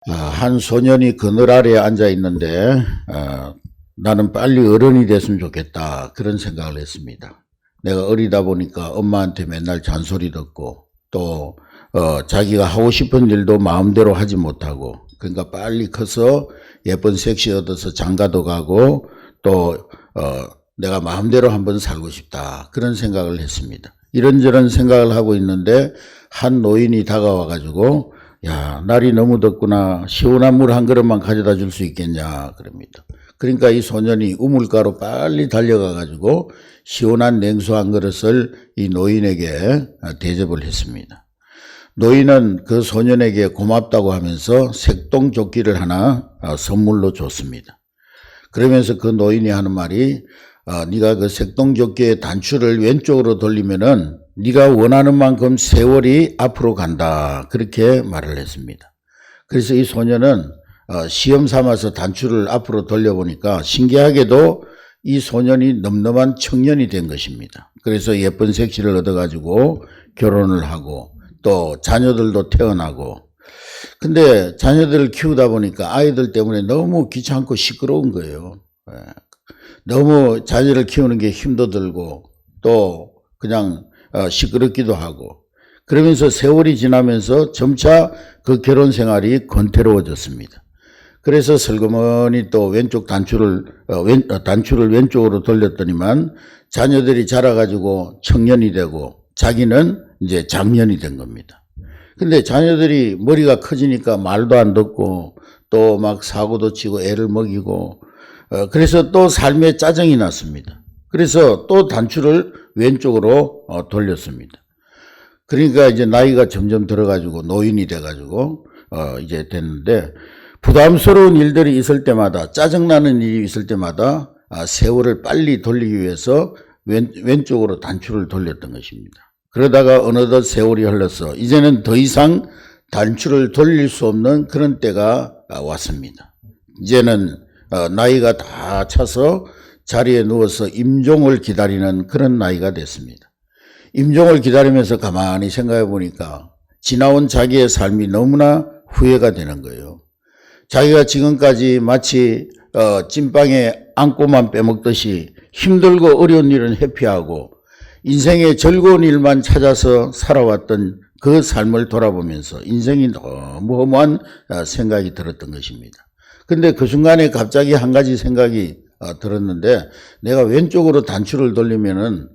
한 소년이 그늘 아래에 앉아 있는데 나는 빨리 어른이 됐으면 좋겠다 그런 생각을 했습니다. 내가 어리다 보니까 엄마한테 맨날 잔소리 듣고 또 자기가 하고 싶은 일도 마음대로 하지 못하고 그러니까 빨리 커서 예쁜 섹시 얻어서 장가도 가고 또 내가 마음대로 한번 살고 싶다 그런 생각을 했습니다. 이런저런 생각을 하고 있는데 한 노인이 다가와 가지고 야, 날이 너무 덥구나. 시원한 물 한 그릇만 가져다 줄 수 있겠냐. 그럽니다. 그러니까 이 소년이 우물가로 빨리 달려가 가지고 시원한 냉수 한 그릇을 이 노인에게 대접을 했습니다. 노인은 그 소년에게 고맙다고 하면서 색동조끼를 하나 선물로 줬습니다. 그러면서 그 노인이 하는 말이 네가 그 색동조끼의 단추를 왼쪽으로 돌리면은 네가 원하는 만큼 세월이 앞으로 간다. 그렇게 말을 했습니다. 그래서 이 소년은 시험 삼아서 단추를 앞으로 돌려보니까 신기하게도 이 소년이 넘넘한 청년이 된 것입니다. 그래서 예쁜 색시를 얻어가지고 결혼을 하고 또 자녀들도 태어나고 근데 자녀들을 키우다 보니까 아이들 때문에 너무 귀찮고 시끄러운 거예요. 너무 자녀를 키우는 게 힘도 들고 또 그냥 시끄럽기도 하고 그러면서 세월이 지나면서 점차 그 결혼 생활이 권태로워졌습니다. 그래서 슬그머니 또 왼쪽 단추를 왼쪽으로 돌렸더니만 자녀들이 자라가지고 청년이 되고 자기는 이제 장년이 된 겁니다. 근데 자녀들이 머리가 커지니까 말도 안 듣고 또 막 사고도 치고 애를 먹이고 그래서 또 삶에 짜증이 났습니다. 그래서 또 단추를 왼쪽으로 돌렸습니다. 그러니까 이제 나이가 점점 들어가지고 노인이 돼가지고 이제 됐는데 부담스러운 일들이 있을 때마다 짜증나는 일이 있을 때마다 세월을 빨리 돌리기 위해서 왼쪽으로 단추를 돌렸던 것입니다. 그러다가 어느덧 세월이 흘러서 이제는 더 이상 단추를 돌릴 수 없는 그런 때가 왔습니다. 이제는 나이가 다 차서 자리에 누워서 임종을 기다리는 그런 나이가 됐습니다. 임종을 기다리면서 가만히 생각해 보니까 지나온 자기의 삶이 너무나 후회가 되는 거예요. 자기가 지금까지 마치 찐빵에 앙꼬만 빼먹듯이 힘들고 어려운 일은 회피하고 인생의 즐거운 일만 찾아서 살아왔던 그 삶을 돌아보면서 인생이 너무 허무한 생각이 들었던 것입니다. 근데 그 순간에 갑자기 한 가지 생각이 들었는데 내가 왼쪽으로 단추를 돌리면은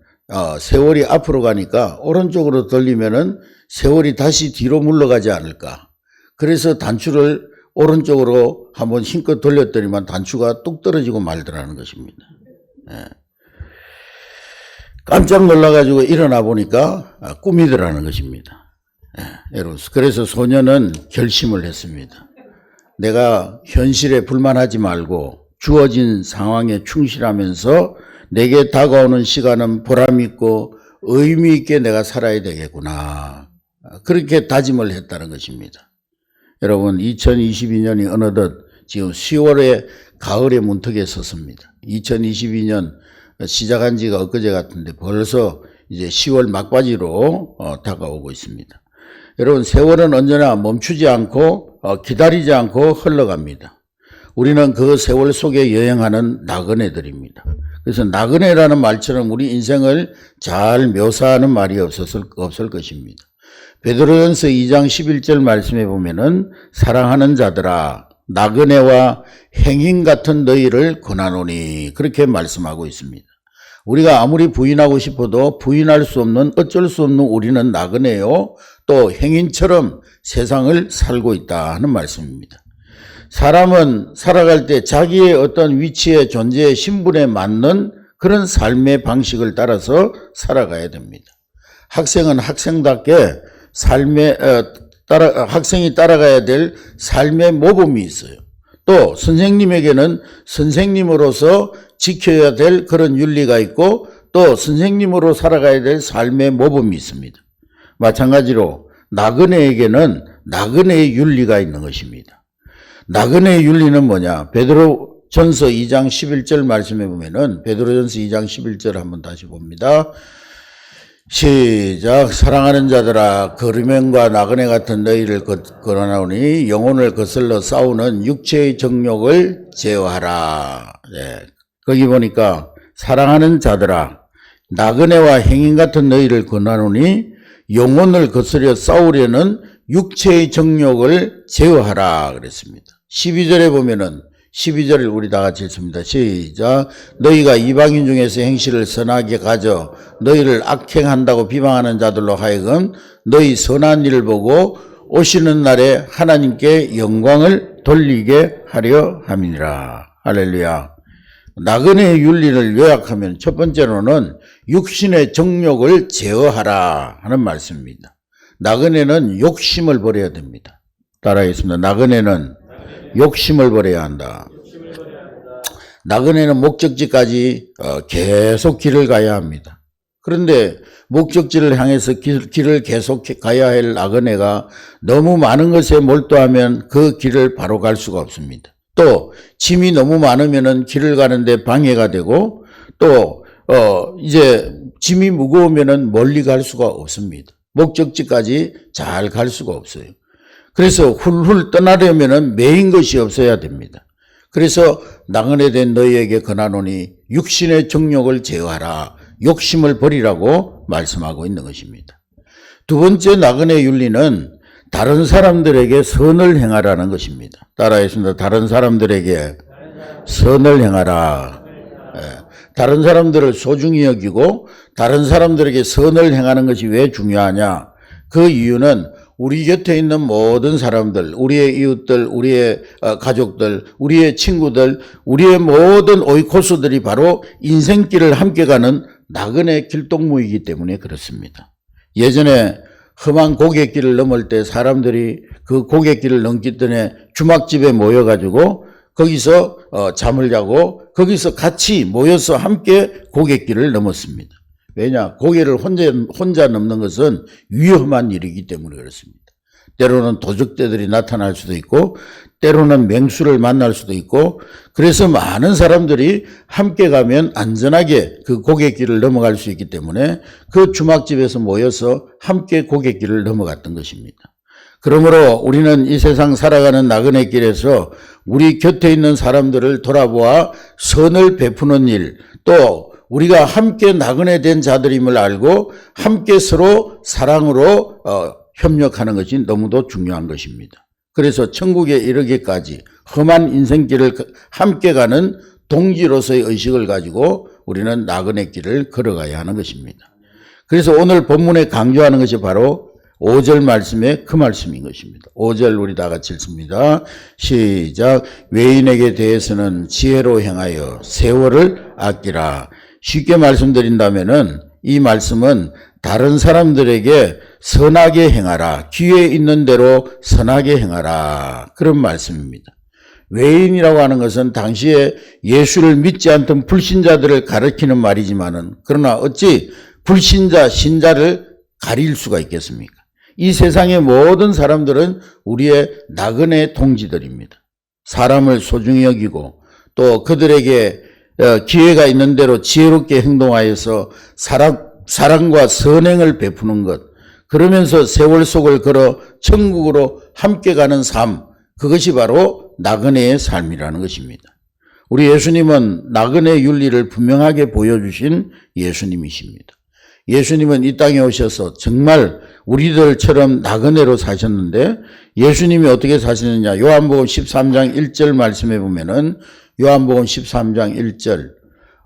세월이 앞으로 가니까 오른쪽으로 돌리면은 세월이 다시 뒤로 물러가지 않을까. 그래서 단추를 오른쪽으로 한번 힘껏 돌렸더니만 단추가 뚝 떨어지고 말더라는 것입니다. 깜짝 놀라가지고 일어나 보니까 꿈이더라는 것입니다. 여러분, 그래서 소년은 결심을 했습니다. 내가 현실에 불만하지 말고 주어진 상황에 충실하면서 내게 다가오는 시간은 보람있고 의미있게 내가 살아야 되겠구나. 그렇게 다짐을 했다는 것입니다. 여러분 2022년이 어느덧 지금 10월에 가을의 문턱에 섰습니다. 2022년 시작한 지가 엊그제 같은데 벌써 이제 10월 막바지로 다가오고 있습니다. 여러분 세월은 언제나 멈추지 않고 기다리지 않고 흘러갑니다. 우리는 그 세월 속에 여행하는 나그네들입니다. 그래서 나그네라는 말처럼 우리 인생을 잘 묘사하는 말이 없을 것입니다. 베드로전서 2장 11절 말씀에 보면은 사랑하는 자들아 나그네와 행인 같은 너희를 권하노니 그렇게 말씀하고 있습니다. 우리가 아무리 부인하고 싶어도 부인할 수 없는 어쩔 수 없는 우리는 나그네요 또 행인처럼 세상을 살고 있다 하는 말씀입니다. 사람은 살아갈 때 자기의 어떤 위치에 존재의 신분에 맞는 그런 삶의 방식을 따라서 살아가야 됩니다. 학생은 학생답게 학생이 따라가야 될 삶의 모범이 있어요. 또 선생님에게는 선생님으로서 지켜야 될 그런 윤리가 있고 또 선생님으로 살아가야 될 삶의 모범이 있습니다. 마찬가지로 나그네에게는 나그네의 윤리가 있는 것입니다. 나그네의 윤리는 뭐냐? 베드로전서 2장 11절 말씀해 보면은 베드로전서 2장 11절 한번 다시 봅니다. 시작. 사랑하는 자들아, 거르면과 나그네 같은 너희를 거론하오니 영혼을 거슬러 싸우는 육체의 정욕을 제어하라. 예. 거기 보니까 사랑하는 자들아, 나그네와 행인 같은 너희를 권하노니 영혼을 거스려 싸우려는 육체의 정욕을 제어하라 그랬습니다. 12절에 보면은 12절을 우리 다 같이 읽습니다. 시작. 너희가 이방인 중에서 행실을 선하게 가져 너희를 악행한다고 비방하는 자들로 하여금 너희 선한 일을 보고 오시는 날에 하나님께 영광을 돌리게 하려 함이니라. 할렐루야. 나그네의 윤리를 요약하면 첫 번째로는 육신의 정욕을 제어하라 하는 말씀입니다. 나그네는 욕심을 버려야 됩니다. 따라하겠습니다. 나그네는 욕심을 버려야 한다. 나그네는 목적지까지 계속 길을 가야 합니다. 그런데 목적지를 향해서 길을 계속 가야 할 나그네가 너무 많은 것에 몰두하면 그 길을 바로 갈 수가 없습니다. 또 짐이 너무 많으면은 길을 가는데 방해가 되고 또 이제 짐이 무거우면은 멀리 갈 수가 없습니다. 목적지까지 잘 갈 수가 없어요. 그래서 훌훌 떠나려면은 매인 것이 없어야 됩니다. 그래서 나그네 된 너희에게 권하노니 육신의 정욕을 제어하라. 욕심을 버리라고 말씀하고 있는 것입니다. 두 번째 나그네 윤리는 다른 사람들에게 선을 행하라는 것입니다. 따라하겠습니다. 다른 사람들에게 선을 행하라. 다른 사람들을 소중히 여기고 다른 사람들에게 선을 행하는 것이 왜 중요하냐? 그 이유는 우리 곁에 있는 모든 사람들, 우리의 이웃들, 우리의 가족들, 우리의 친구들, 우리의 모든 오이코스들이 바로 인생길을 함께 가는 나그네 길동무이기 때문에 그렇습니다. 예전에 험한 고갯길을 넘을 때 사람들이 그 고갯길을 넘기 전에 주막집에 모여가지고 거기서 잠을 자고 거기서 같이 모여서 함께 고갯길을 넘었습니다. 왜냐? 고개를 혼자 넘는 것은 위험한 일이기 때문에 그렇습니다. 때로는 도적대들이 나타날 수도 있고 때로는 맹수를 만날 수도 있고 그래서 많은 사람들이 함께 가면 안전하게 그 고갯길을 넘어갈 수 있기 때문에 그 주막집에서 모여서 함께 고갯길을 넘어갔던 것입니다. 그러므로 우리는 이 세상 살아가는 나그네 길에서 우리 곁에 있는 사람들을 돌아보아 선을 베푸는 일, 또 우리가 함께 나그네 된 자들임을 알고 함께 서로 사랑으로 협력하는 것이 너무도 중요한 것입니다. 그래서 천국에 이르기까지 험한 인생길을 함께 가는 동지로서의 의식을 가지고 우리는 나그네 길을 걸어가야 하는 것입니다. 그래서 오늘 본문에 강조하는 것이 바로 5절 말씀의 그 말씀인 것입니다. 5절 우리 다 같이 읽습니다. 시작. 외인에게 대해서는 지혜로 행하여 세월을 아끼라. 쉽게 말씀드린다면은 이 말씀은 다른 사람들에게 선하게 행하라. 기회 있는 대로 선하게 행하라. 그런 말씀입니다. 외인이라고 하는 것은 당시에 예수를 믿지 않던 불신자들을 가리키는 말이지만은 그러나 어찌 불신자, 신자를 가릴 수가 있겠습니까? 이 세상의 모든 사람들은 우리의 나그네 동지들입니다. 사람을 소중히 여기고 또 그들에게 기회가 있는 대로 지혜롭게 행동하여서 사랑과 선행을 베푸는 것, 그러면서 세월 속을 걸어 천국으로 함께 가는 삶, 그것이 바로 나그네의 삶이라는 것입니다. 우리 예수님은 나그네 윤리를 분명하게 보여주신 예수님이십니다. 예수님은 이 땅에 오셔서 정말 우리들처럼 나그네로 사셨는데 예수님이 어떻게 사시느냐? 요한복음 13장 1절 말씀해 보면은 요한복음 13장 1절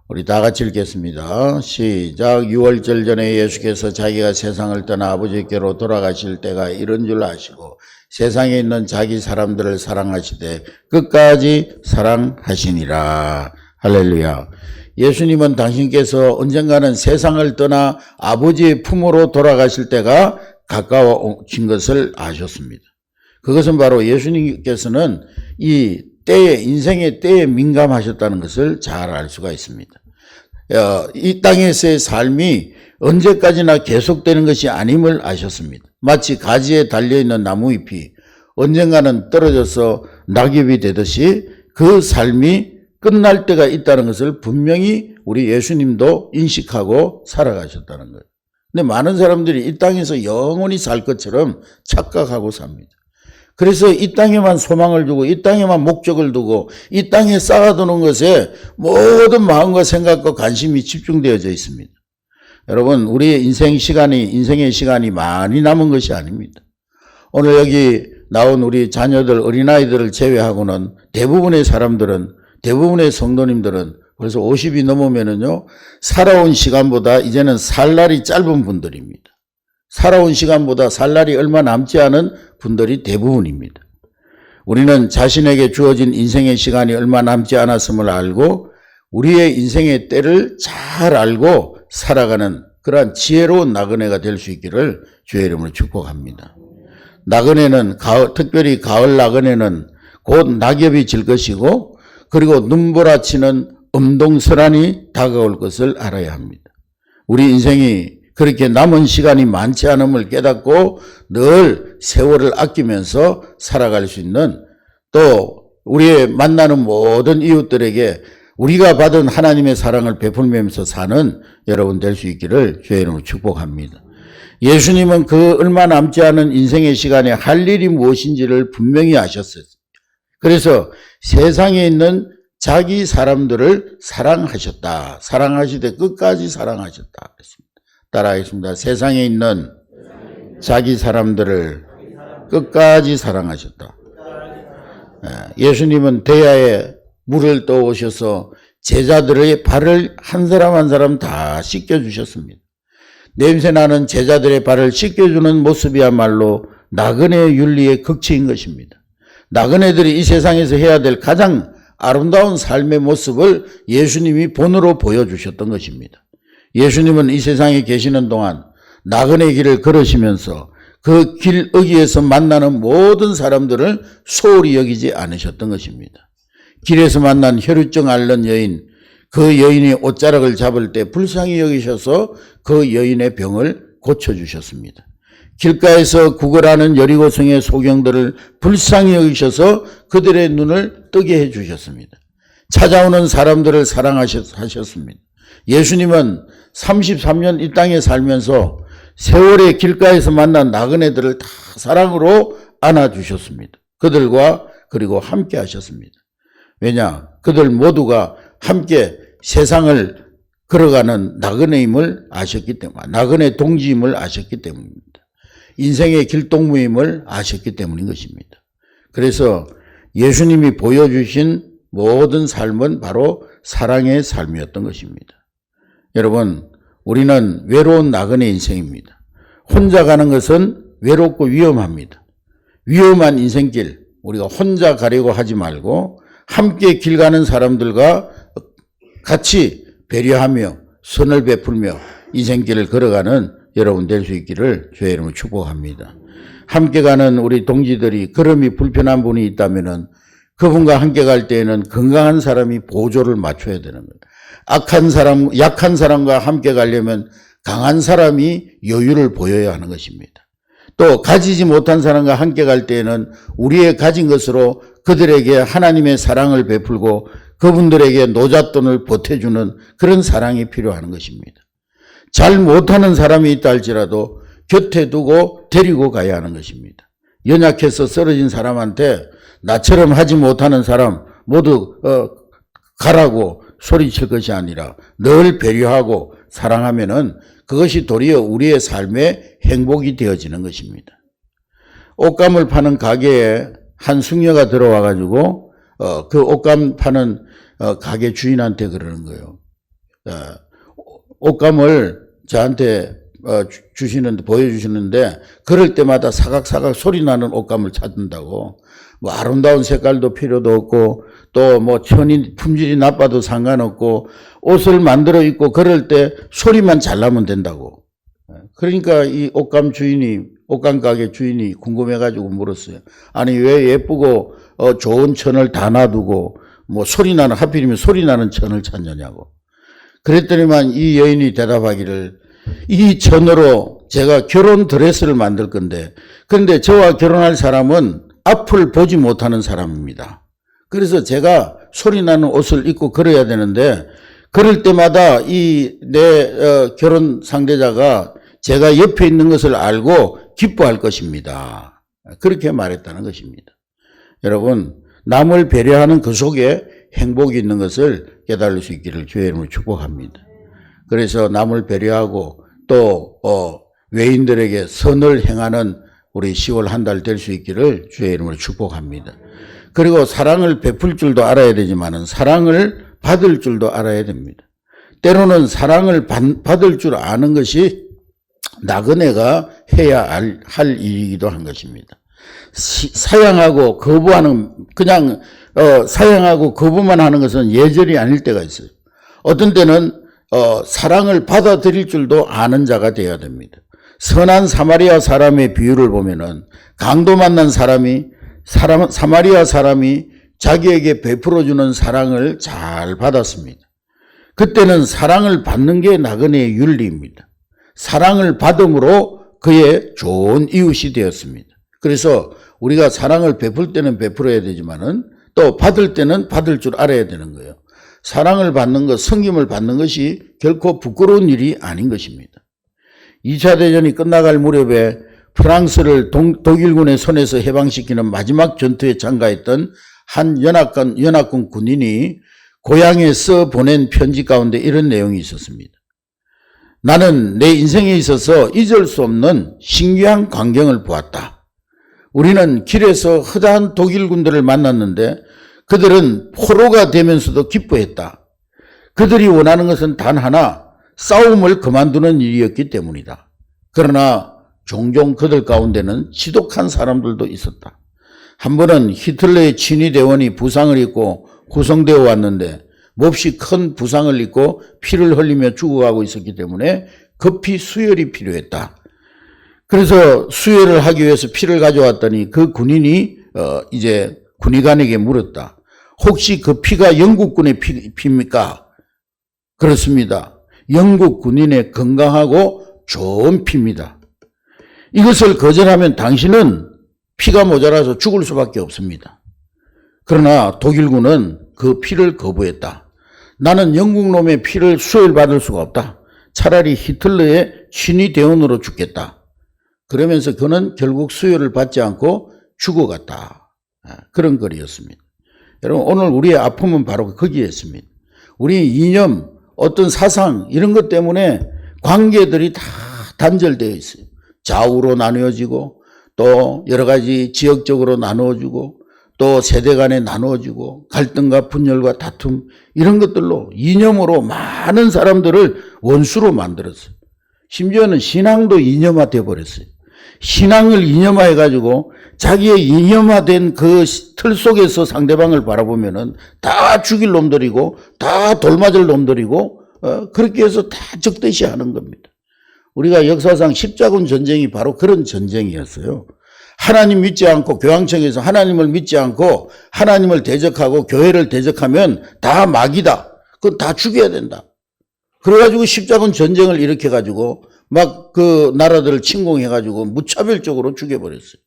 우리 다 같이 읽겠습니다. 시작. 6월절 전에 예수께서 자기가 세상을 떠나 아버지께로 돌아가실 때가 이런 줄 아시고 세상에 있는 자기 사람들을 사랑하시되 끝까지 사랑하시니라. 할렐루야. 예수님은 당신께서 언젠가는 세상을 떠나 아버지의 품으로 돌아가실 때가 가까워진 것을 아셨습니다. 그것은 바로 예수님께서는 이 때에, 인생의 때에 민감하셨다는 것을 잘 알 수가 있습니다. 이 땅에서의 삶이 언제까지나 계속되는 것이 아님을 아셨습니다. 마치 가지에 달려있는 나무잎이 언젠가는 떨어져서 낙엽이 되듯이 그 삶이 끝날 때가 있다는 것을 분명히 우리 예수님도 인식하고 살아가셨다는 거예요. 근데 많은 사람들이 이 땅에서 영원히 살 것처럼 착각하고 삽니다. 그래서 이 땅에만 소망을 두고 이 땅에만 목적을 두고 이 땅에 쌓아두는 것에 모든 마음과 생각과 관심이 집중되어져 있습니다. 여러분, 우리의 인생의 시간이 많이 남은 것이 아닙니다. 오늘 여기 나온 우리 자녀들, 어린아이들을 제외하고는 대부분의 사람들은, 대부분의 성도님들은 벌써 50이 넘으면은요, 살아온 시간보다 이제는 살 날이 짧은 분들입니다. 살아온 시간보다 살 날이 얼마 남지 않은 분들이 대부분입니다. 우리는 자신에게 주어진 인생의 시간이 얼마 남지 않았음을 알고 우리의 인생의 때를 잘 알고 살아가는 그러한 지혜로운 나그네가 될 수 있기를 주의 이름으로 축복합니다. 나그네는 특별히 가을 나그네는 곧 낙엽이 질 것이고 그리고 눈보라치는 엄동설한이 다가올 것을 알아야 합니다. 우리 인생이 그렇게 남은 시간이 많지 않음을 깨닫고 늘 세월을 아끼면서 살아갈 수 있는, 또 우리의 만나는 모든 이웃들에게 우리가 받은 하나님의 사랑을 베풀면서 사는 여러분 될 수 있기를 주의 이름으로 축복합니다. 예수님은 그 얼마 남지 않은 인생의 시간에 할 일이 무엇인지를 분명히 아셨어요. 그래서 세상에 있는 자기 사람들을 사랑하셨다. 사랑하시되 끝까지 사랑하셨다. 따라하겠습니다. 세상에 있는 자기 사람들을 끝까지 사랑하셨다. 예수님은 대야에 물을 떠오셔서 제자들의 발을 한 사람 한 사람 다 씻겨주셨습니다. 냄새나는 제자들의 발을 씻겨주는 모습이야말로 나그네 윤리의 극치인 것입니다. 나그네들이 이 세상에서 해야 될 가장 아름다운 삶의 모습을 예수님이 본으로 보여주셨던 것입니다. 예수님은 이 세상에 계시는 동안 나그네 길을 걸으시면서 그 길 어귀에서 만나는 모든 사람들을 소홀히 여기지 않으셨던 것입니다. 길에서 만난 혈루증 앓는 여인, 그 여인이 옷자락을 잡을 때 불쌍히 여기셔서 그 여인의 병을 고쳐주셨습니다. 길가에서 구걸하는 여리고성의 소경들을 불쌍히 여기셔서 그들의 눈을 뜨게 해주셨습니다. 찾아오는 사람들을 사랑하셨습니다. 예수님은 33년 이 땅에 살면서 세월의 길가에서 만난 나그네들을 다 사랑으로 안아주셨습니다. 그들과 그리고 함께 하셨습니다. 왜냐? 그들 모두가 함께 세상을 걸어가는 나그네임을 아셨기 때문에, 나그네 동지임을 아셨기 때문입니다. 인생의 길동무임을 아셨기 때문인 것입니다. 그래서 예수님이 보여주신 모든 삶은 바로 사랑의 삶이었던 것입니다. 여러분, 우리는 외로운 나그네 인생입니다. 혼자 가는 것은 외롭고 위험합니다. 위험한 인생길, 우리가 혼자 가려고 하지 말고 함께 길 가는 사람들과 같이 배려하며 선을 베풀며 인생길을 걸어가는 여러분 될 수 있기를 주의 이름으로 축복합니다. 함께 가는 우리 동지들이 걸음이 불편한 분이 있다면은 그분과 함께 갈 때에는 건강한 사람이 보조를 맞춰야 되는 거예요. 약한 사람과 함께 가려면 강한 사람이 여유를 보여야 하는 것입니다. 또 가지지 못한 사람과 함께 갈 때에는 우리의 가진 것으로 그들에게 하나님의 사랑을 베풀고 그분들에게 노잣돈을 보태주는 그런 사랑이 필요한 것입니다. 잘 못하는 사람이 있다 할지라도 곁에 두고 데리고 가야 하는 것입니다. 연약해서 쓰러진 사람한테 나처럼 하지 못하는 사람 모두 가라고 소리칠 것이 아니라 늘 배려하고 사랑하면은 그것이 도리어 우리의 삶의 행복이 되어지는 것입니다. 옷감을 파는 가게에 한 숙녀가 들어와 가지고 그 옷감 파는 가게 주인한테 그러는 거예요. 옷감을 저한테 보여주시는데 그럴 때마다 사각사각 소리 나는 옷감을 찾는다고. 뭐 아름다운 색깔도 필요도 없고 또 뭐 품질이 나빠도 상관없고 옷을 만들어 입고 그럴 때 소리만 잘 나면 된다고. 그러니까 이 옷감 가게 주인이 궁금해가지고 물었어요. 아니 왜 예쁘고 좋은 천을 다 놔두고 뭐 하필이면 소리 나는 천을 찾느냐고. 그랬더니만 이 여인이 대답하기를 이 천으로 제가 결혼 드레스를 만들 건데 그런데 저와 결혼할 사람은 앞을 보지 못하는 사람입니다. 그래서 제가 소리 나는 옷을 입고 걸어야 되는데 그럴 때마다 내 결혼 상대자가 제가 옆에 있는 것을 알고 기뻐할 것입니다. 그렇게 말했다는 것입니다. 여러분, 남을 배려하는 그 속에 행복이 있는 것을 깨달을 수 있기를 주의 이름으로 축복합니다. 그래서 남을 배려하고 또 외인들에게 선을 행하는 우리 10월 한 달 될 수 있기를 주의 이름으로 축복합니다. 그리고 사랑을 베풀 줄도 알아야 되지만 사랑을 받을 줄도 알아야 됩니다. 때로는 사랑을 받을 줄 아는 것이 나그네가 해야 할 일이기도 한 것입니다. 사양하고 거부하는, 그냥 사양하고 거부만 하는 것은 예절이 아닐 때가 있어요. 어떤 때는 사랑을 받아들일 줄도 아는 자가 되어야 됩니다. 선한 사마리아 사람의 비유를 보면은 강도 만난 사마리아 사람이 자기에게 베풀어주는 사랑을 잘 받았습니다. 그때는 사랑을 받는 게 나그네의 윤리입니다. 사랑을 받음으로 그의 좋은 이웃이 되었습니다. 그래서 우리가 사랑을 베풀 때는 베풀어야 되지만은 또 받을 때는 받을 줄 알아야 되는 거예요. 사랑을 받는 것, 섬김을 받는 것이 결코 부끄러운 일이 아닌 것입니다. 2차 대전이 끝나갈 무렵에 프랑스를 독일군의 손에서 해방시키는 마지막 전투에 참가했던 한 연합군 군인이 고향에 써 보낸 편지 가운데 이런 내용이 있었습니다. 나는 내 인생에 있어서 잊을 수 없는 신기한 광경을 보았다. 우리는 길에서 허다한 독일군들을 만났는데 그들은 포로가 되면서도 기뻐했다. 그들이 원하는 것은 단 하나, 싸움을 그만두는 일이었기 때문이다. 그러나 종종 그들 가운데는 지독한 사람들도 있었다. 한 번은 히틀러의 친위대원이 부상을 입고 구성되어 왔는데 몹시 큰 부상을 입고 피를 흘리며 죽어가고 있었기 때문에 급히 수혈이 필요했다. 그래서 수혈을 하기 위해서 피를 가져왔더니 그 군인이 이제 군의관에게 물었다. 혹시 그 피가 영국군의 피입니까? 그렇습니다. 영국 군인의 건강하고 좋은 피입니다. 이것을 거절하면 당신은 피가 모자라서 죽을 수밖에 없습니다. 그러나 독일군은 그 피를 거부했다. 나는 영국 놈의 피를 수혈받을 수가 없다. 차라리 히틀러의 친위대원으로 죽겠다. 그러면서 그는 결국 수혈을 받지 않고 죽어갔다. 그런 글이었습니다. 여러분, 오늘 우리의 아픔은 바로 거기에 있습니다. 우리 이념, 어떤 사상 이런 것 때문에 관계들이 다 단절되어 있어요. 좌우로 나누어지고 또 여러 가지 지역적으로 나누어지고 또 세대 간에 나누어지고 갈등과 분열과 다툼 이런 것들로 이념으로 많은 사람들을 원수로 만들었어요. 심지어는 신앙도 이념화되어 버렸어요. 신앙을 이념화해가지고 자기의 이념화된 그 틀 속에서 상대방을 바라보면은 다 죽일 놈들이고 다 돌맞을 놈들이고 그렇게 해서 다 적대시 하는 겁니다. 우리가 역사상 십자군 전쟁이 바로 그런 전쟁이었어요. 하나님 믿지 않고 교황청에서 하나님을 믿지 않고 하나님을 대적하고 교회를 대적하면 다 마귀다. 그건 다 죽여야 된다. 그래가지고 십자군 전쟁을 일으켜가지고 막 그 나라들을 침공해가지고 무차별적으로 죽여버렸어요.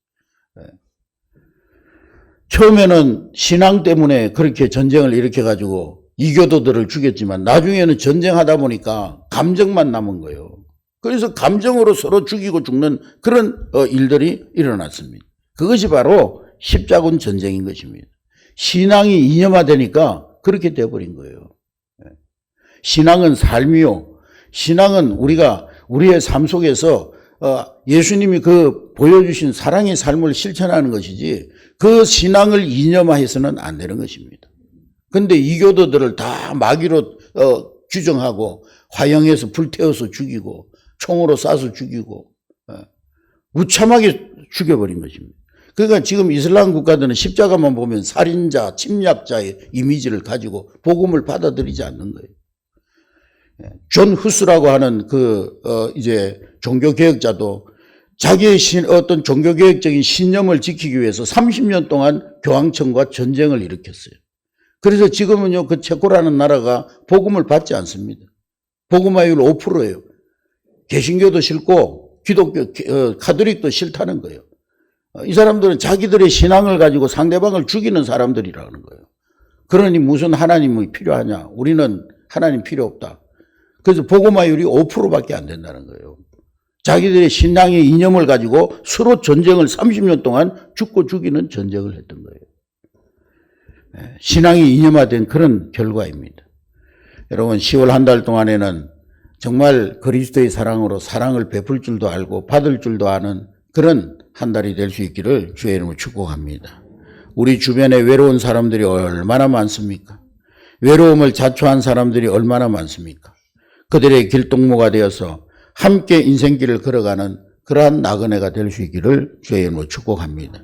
처음에는 신앙 때문에 그렇게 전쟁을 일으켜가지고 이교도들을 죽였지만 나중에는 전쟁하다 보니까 감정만 남은 거예요. 그래서 감정으로 서로 죽이고 죽는 그런 일들이 일어났습니다. 그것이 바로 십자군 전쟁인 것입니다. 신앙이 이념화되니까 그렇게 되어버린 거예요. 신앙은 삶이요. 신앙은 우리가 우리의 삶 속에서 예수님이 그 보여주신 사랑의 삶을 실천하는 것이지 그 신앙을 이념화해서는 안 되는 것입니다. 그런데 이교도들을 다 마귀로 규정하고 화형해서 불태워서 죽이고 총으로 쏴서 죽이고 무참하게 죽여버린 것입니다. 그러니까 지금 이슬람 국가들은 십자가만 보면 살인자, 침략자의 이미지를 가지고 복음을 받아들이지 않는 거예요. 존 후스라고 하는 이제 종교개혁자도 자기의 어떤 종교개혁적인 신념을 지키기 위해서 30년 동안 교황청과 전쟁을 일으켰어요. 그래서 지금은요, 그 체코라는 나라가 복음을 받지 않습니다. 복음화율 5%예요. 개신교도 싫고 기독교, 가톨릭도 싫다는 거예요. 이 사람들은 자기들의 신앙을 가지고 상대방을 죽이는 사람들이라는 거예요. 그러니 무슨 하나님이 필요하냐? 우리는 하나님 필요 없다. 그래서 복음화율이 5%밖에 안 된다는 거예요. 자기들의 신앙의 이념을 가지고 서로 전쟁을 30년 동안 죽고 죽이는 전쟁을 했던 거예요. 신앙이 이념화된 그런 결과입니다. 여러분 10월 한 달 동안에는 정말 그리스도의 사랑으로 사랑을 베풀 줄도 알고 받을 줄도 아는 그런 한 달이 될 수 있기를 주의 이름으로 축복합니다. 우리 주변에 외로운 사람들이 얼마나 많습니까? 외로움을 자초한 사람들이 얼마나 많습니까? 그들의 길동무가 되어서 함께 인생길을 걸어가는 그러한 나그네가 될 수 있기를 주의 이름으로 축복합니다.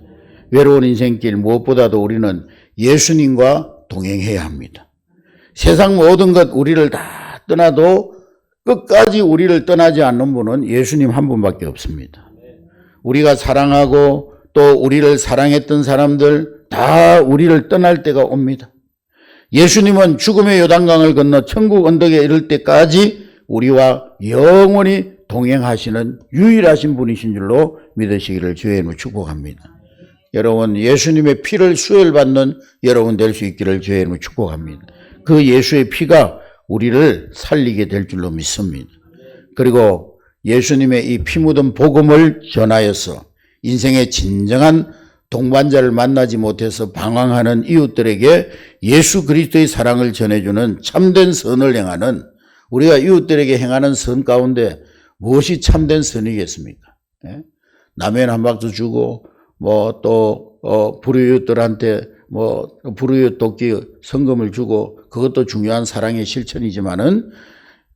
외로운 인생길 무엇보다도 우리는 예수님과 동행해야 합니다. 세상 모든 것 우리를 다 떠나도 끝까지 우리를 떠나지 않는 분은 예수님 한 분밖에 없습니다. 우리가 사랑하고 또 우리를 사랑했던 사람들 다 우리를 떠날 때가 옵니다. 예수님은 죽음의 요단강을 건너 천국 언덕에 이를 때까지 우리와 영원히 동행하시는 유일하신 분이신 줄로 믿으시기를 주의 이름으로 축복합니다. 여러분 예수님의 피를 수혈받는 여러분 될 수 있기를 주의 이름으로 축복합니다. 그 예수의 피가 우리를 살리게 될 줄로 믿습니다. 그리고 예수님의 이 피 묻은 복음을 전하여서 인생의 진정한 동반자를 만나지 못해서 방황하는 이웃들에게 예수 그리스도의 사랑을 전해주는 참된 선을 행하는 우리가 이웃들에게 행하는 선 가운데 무엇이 참된 선이겠습니까? 라면 한 박스 주고 불우이웃들한테 불우이웃 돕기 성금을 주고 그것도 중요한 사랑의 실천이지만은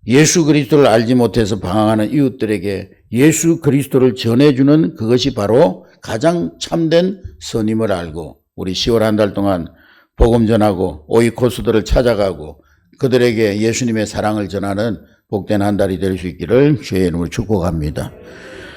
예수 그리스도를 알지 못해서 방황하는 이웃들에게 예수 그리스도를 전해주는 그것이 바로 가장 참된 선임을 알고 우리 10월 한 달 동안 복음 전하고 오이코스들을 찾아가고 그들에게 예수님의 사랑을 전하는 복된 한 달이 될 수 있기를 주의 이름으로 축복합니다.